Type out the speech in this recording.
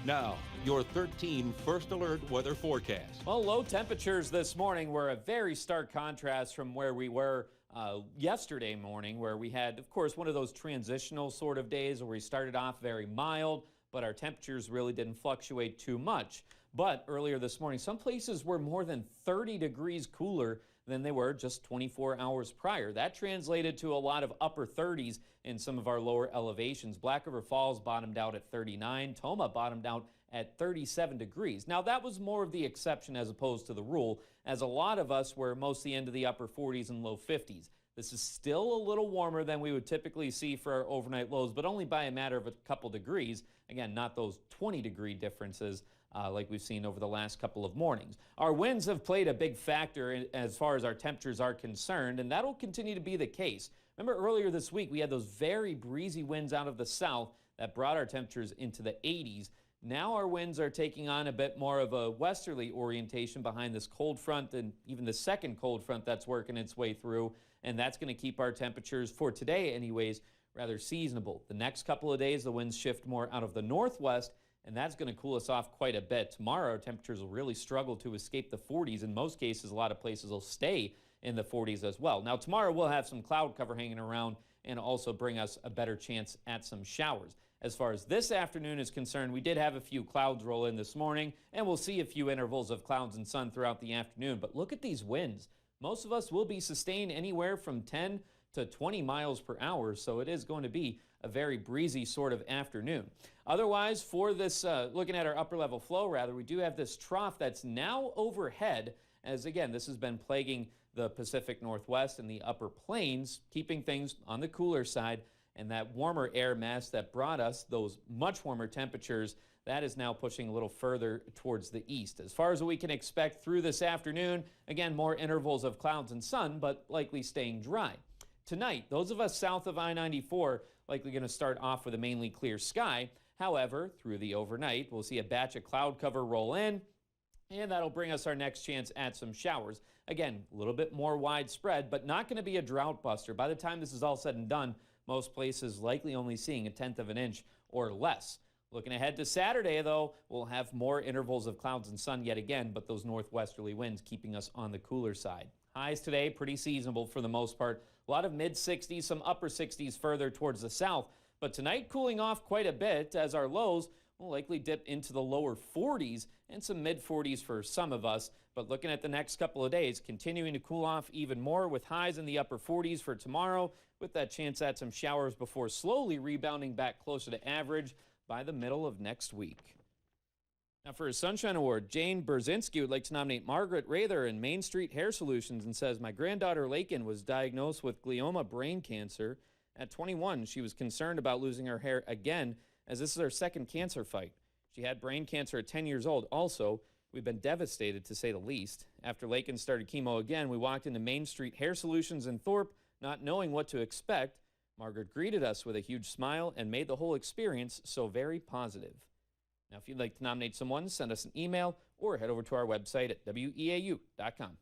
Now, your 13 First Alert weather forecast. Well, low temperatures this morning were a very stark contrast from where we were yesterday morning, where we had, of course, one of those transitional sort of days where we started off very mild, but our temperatures really didn't fluctuate too much. But earlier this morning, some places were more than 30 degrees cooler than they were just 24 hours prior. That translated to a lot of upper 30s in some of our lower elevations. Black River Falls bottomed out at 39. Tomah bottomed out at 37 degrees. Now, that was more of the exception as opposed to the rule, as a lot of us were mostly into the upper 40s and low 50s. This is still a little warmer than we would typically see for our overnight lows, but only by a matter of a couple degrees. Again, not those 20-degree differences like we've seen over the last couple of mornings. Our winds have played a big factor as far as our temperatures are concerned, and that'll continue to be the case. Remember earlier this week, we had those very breezy winds out of the south that brought our temperatures into the 80s. Now our winds are taking on a bit more of a westerly orientation behind this cold front and even the second cold front that's working its way through, and that's going to keep our temperatures, for today anyways, rather seasonable. The next couple of days, the winds shift more out of the northwest, and that's going to cool us off quite a bit. Tomorrow, temperatures will really struggle to escape the 40s. In most cases, a lot of places will stay in the 40s as well. Now, tomorrow we'll have some cloud cover hanging around and also bring us a better chance at some showers. As far as this afternoon is concerned, we did have a few clouds roll in this morning, and we'll see a few intervals of clouds and sun throughout the afternoon. But look at these winds. Most of us will be sustained anywhere from 10 to 20 miles per hour, so it is going to be a very breezy sort of afternoon. Otherwise, for this, looking at our upper level flow, we do have this trough that's now overhead, as again, this has been plaguing the Pacific Northwest and the upper plains, keeping things on the cooler side, and that warmer air mass that brought us those much warmer temperatures, that is now pushing a little further towards the east. As far as what we can expect through this afternoon, again, more intervals of clouds and sun, but likely staying dry. Tonight, those of us south of I-94 likely going to start off with a mainly clear sky. However, through the overnight, we'll see a batch of cloud cover roll in, and that'll bring us our next chance at some showers. Again, a little bit more widespread, but not going to be a drought buster. By the time this is all said and done, most places likely only seeing 1/10 of an inch or less. Looking ahead to Saturday, though, we'll have more intervals of clouds and sun yet again, but those northwesterly winds keeping us on the cooler side. Highs today, pretty seasonable for the most part. A lot of mid-60s, some upper 60s further towards the south. But tonight, cooling off quite a bit as our lows will likely dip into the lower 40s and some mid-40s for some of us. But looking at the next couple of days, continuing to cool off even more with highs in the upper 40s for tomorrow, with that chance at some showers before slowly rebounding back closer to average by the middle of next week. Now for his Sunshine Award, Jane Berzinski would like to nominate Margaret Rather in Main Street Hair Solutions and says, my granddaughter Lakin was diagnosed with glioma brain cancer. At 21, she was concerned about losing her hair again, as this is her second cancer fight. She had brain cancer at 10 years old also. We've been devastated, to say the least. After Lakin started chemo again, we walked into Main Street Hair Solutions in Thorpe, not knowing what to expect. Margaret greeted us with a huge smile and made the whole experience so very positive. Now, if you'd like to nominate someone, send us an email or head over to our website at weau.com.